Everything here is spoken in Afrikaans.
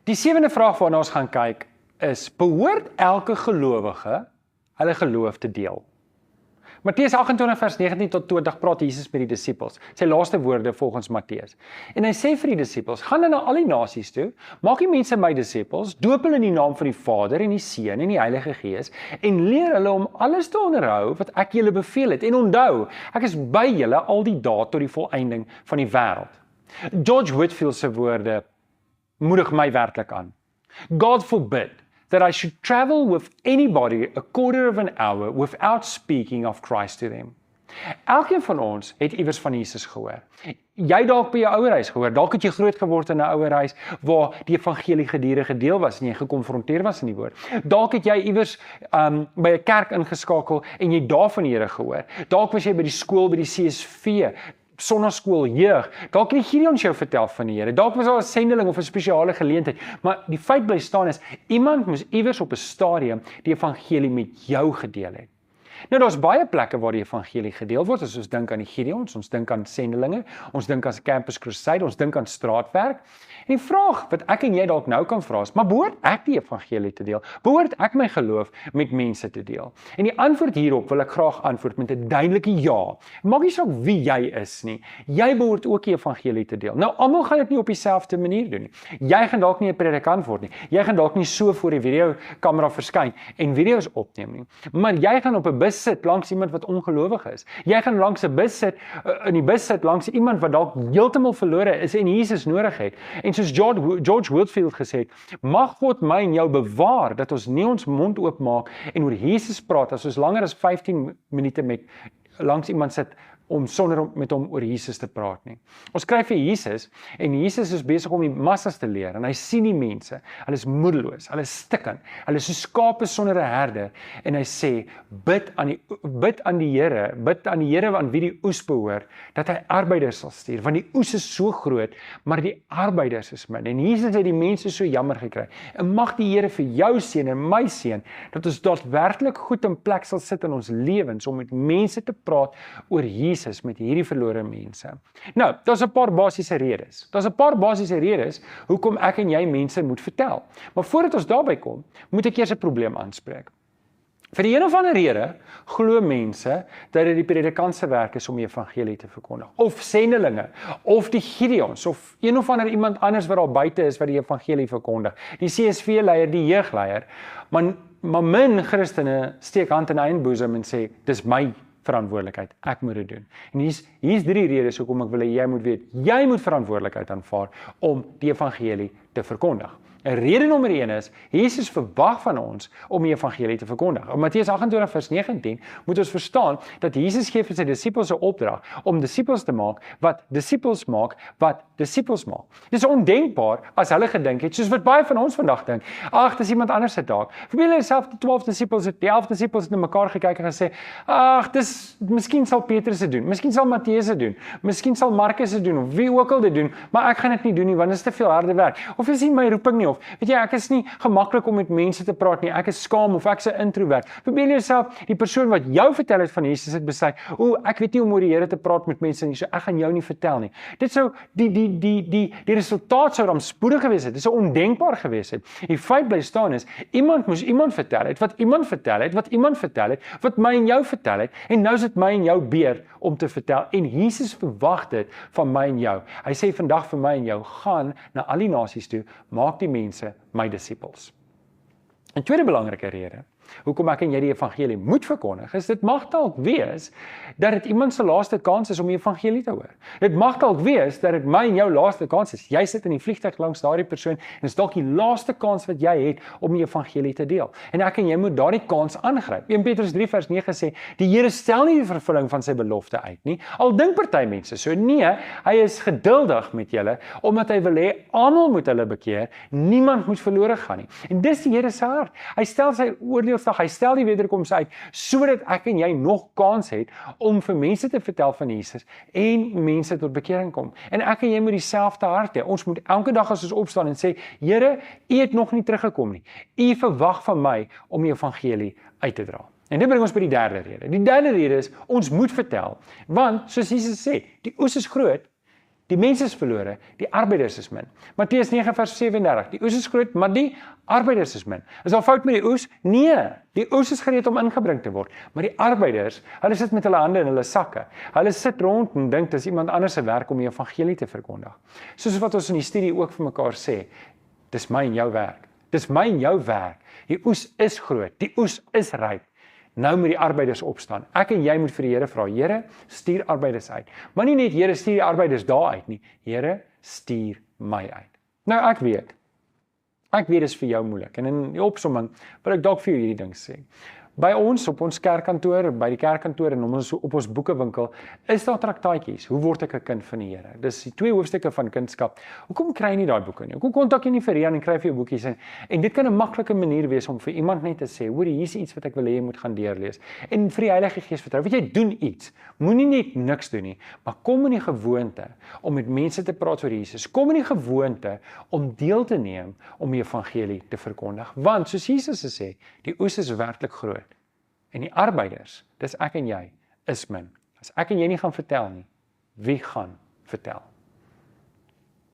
Die 7de vraag waarna ons gaan kyk is, behoort elke gelowige hulle geloof te deel? Matteus 28 vers 19 tot 20 praat Jesus met die disippels, sy laaste woorde volgens Matteus. En hy sê vir die disippels, gaan na al die nasies toe, maak die mense my disippels, doop hulle in die naam van die Vader en die Seun en die Heilige Gees, en leer hulle om alles te onderhou wat ek julle beveel het. En onthou, ek is by julle al die dae tot die volëinding van die wêreld. George Whitefield se woorde moedig my werklik aan. God forbid that I should travel with anybody a quarter of an hour without speaking of Christ to them. Elkeen van ons het iewers van Jesus gehoor. Jy dalk by jou ouerhuis gehoor, dalk het jy groot geword in 'n ouerhuis waar die evangelie gedurig gedeel was en jy gekonfronteer was in die woord. Dalk het jy iewers by 'n kerk ingeskakel en jy daar van die Here gehoor. Dalk was jy by die skool, by die CSV, sonnaskool, jeug, dalk het die Gideon jou vertel van die Here, dalk was daar 'n sendeling of 'n spesiale geleentheid, maar die feit bly staan is, iemand moes iewers op 'n stadium die evangelie met jou gedeel het. Nou daar's baie plekke waar die evangelie gedeel word, as ons dink aan die Gideons, ons dink aan sendelinge, ons dink aan Campus Crusade, ons dink aan straatwerk. En die vraag wat ek en jy dalk nou kan vra is, maar behoort ek die evangelie te deel? Behoort ek my geloof met mense te deel? En die antwoord hierop wil ek graag antwoord met 'n duidelike ja. Maak nie saak wie jy is nie. Jy behoort ook die evangelie te deel. Nou almal gaan dit nie op dieselfde manier doen nie. Jy gaan dalk nie 'n predikant word nie. Jy gaan dalk nie so voor die videokamera verskyn en video's opneem nie. Maar jy gaan op 'n bus sit langs iemand wat ongelowig is. Jy gaan langs 'n bus sit, in die bus sit langs iemand wat dalk heeltemal verlore is en Jesus nodig het. En soos George Whitefield gesê het, mag God my en jou bewaar dat ons nie ons mond oopmaak en oor Jesus praat as ons langer as 15 minute langs iemand sit sonder met hom oor Jesus te praat nie. Ons skryf vir Jesus en Jesus is besig om die massas te leer en hy sien die mense, hulle is moedeloos, hulle is stikkend, hulle is so skape sonder 'n herder en hy sê, bid aan die Here aan wie die oes behoort, dat hy arbeiders sal stuur, want die oes is so groot, maar die arbeiders is min. En Jesus het die mense so jammer gekry. En mag die Here vir jou seën en my seën, dat ons daadwerklik goed in plek sal sit in ons lewens om met mense te praat oor Jesus met hierdie verlore mense. Nou, daar's 'n paar basiese redes. Daar's 'n paar basiese redes hoekom ek en jy mense moet vertel. Maar voordat ons daarby kom, moet ek eers 'n probleem aanspreek. Vir die een of ander rede glo mense dat dit die predikant se werk is om die evangelie te verkondig, of sendelinge, of die Gideons, of een of ander iemand anders wat daar buite is wat die evangelie verkondig, die CSV-leier, die jeugleier, maar min Christene steek hand in eie boesem en sê, dis my verantwoordelikheid, ek moet dit doen. En hier's 3 redes hoekom ek wil hê jy moet weet, jy moet verantwoordelikheid aanvaar om die evangelie te verkondig. En rede nommer 1 is, Jesus verwag van ons om die evangelie te verkondig. In Matteus 28 vers 19 moet ons verstaan dat Jesus gee vir sy disippels 'n opdrag om disippels te maak wat disippels maak wat disippels maak. Dis ondenkbaar as hulle gedink het, soos wat baie van ons vandag dink. Ag, dis iemand anders se taak. Verbeel jouself die 12 disippels, die 11 disippels het na mekaar gekyk en gesê, ag, miskien sal Petrus dit doen, miskien sal Matteus dit doen, miskien sal Markus dit doen, of wie ook al dit doen, maar ek gaan dit nie doen nie, want dit is te veel harde werk. Of is nie my roeping nie, of weet jy, ek is nie gemaklik om met mense te praat nie, ek is skaam of ek is 'n introvert. Verbeel jouself, die persoon wat jou vertel het van Jesus het besluit, ek weet nie hoe om oor die Here te praat met mense nie, so ek gaan jou nie vertel nie. Dit sou die resultaat sou rampspoedig gewees het. Dit sou ondenkbaar gewees het. Die feit bly staan is, iemand moes iemand vertel het, wat iemand vertel het, wat iemand vertel het, wat my en jou vertel het, en nou is dit my en jou beurt om te vertel, en Jesus verwag dit van my en jou. Hy sê vandag vir my en jou, gaan na al die nasies toe, maak die mense my disippels. 'n Tweede belangrike rede, hoekom ek en jy die evangelie moet verkondig, is dit mag dalk wees dat dit iemand se laaste kans is om die evangelie te hoor. Dit mag dalk wees dat dit my en jou laaste kans is. Jy sit in die vliegtuig langs daardie persoon en is dalk die laaste kans wat jy het om die evangelie te deel. En ek en jy moet daardie kans aangryp. 1 Petrus 3 vers 9 sê, die Here stel nie die vervulling van sy belofte uit nie. Al dink party mense so, nee, hy is geduldig met julle, omdat hy wil hê almal moet hulle bekeer, niemand moet verlore gaan nie. En dis die Here se hart. Hy stel sy oordeelsdag, hy stel die wederkoms uit, sodat ek en jy nog kans het om vir mense te vertel van Jesus en mense tot bekering kom. En ek en jy moet dieselfde hart hê. Ons moet elke dag as ons opstaan en sê, Here, U het nog nie teruggekom nie. U verwag van my om die evangelie uit te dra. En dit bring ons by die derde rede. Die derde rede is, ons moet vertel, want soos Jesus sê, die oes is groot, Die mense is verlore, die arbeiders is min. Matteus 9 vers 37, die oes is groot, maar die arbeiders is min. Is daar fout met die oes? Nee, die oes is gereed om ingebring te word, maar die arbeiders, hulle sit met hulle hande in hulle sakke. Hulle sit rond en dink, dis iemand anders se werk om die evangelie te verkondig. Soos wat ons in die studie ook vir mekaar sê, dis my en jou werk. Dis my en jou werk. Die oes is groot, die oes is ryk. Nou moet die arbeiders opstaan. Ek en jy moet vir die Here vra, Here, stuur arbeiders uit. Maar nie net Here, stuur die arbeiders daar uit nie. Here, stuur my uit. Nou ek weet dis vir jou moeilik. En in die opsomming wil ek dalk vir jou hierdie ding sê. By ons, op ons kerkkantoor, by die kerkkantoor en op ons boekewinkel, is daar traktaatjies. Hoe word ek 'n kind van die Here? Dis die 2 hoofstukke van kindskap. Hoekom kry jy nie daai boeke nie? Hoekom kontak jy nie vir Rian en kry vir jou boekies in? En dit kan 'n maklike manier wees om vir iemand net te sê, hoor, hier is iets wat ek wil hê jy moet gaan deurlees. En vir die Heilige Gees vertrou. Weet jy, doen iets. Moenie net niks doen nie, maar kom in die gewoonte om met mense te praat oor Jesus. Kom in die gewoonte om deel te neem om die evangelie te verkondig. Want soos Jesus sê, die oes is werklik groot. En die arbeiders, dis ek en jy, is min. As ek en jy nie gaan vertel nie, wie gaan vertel?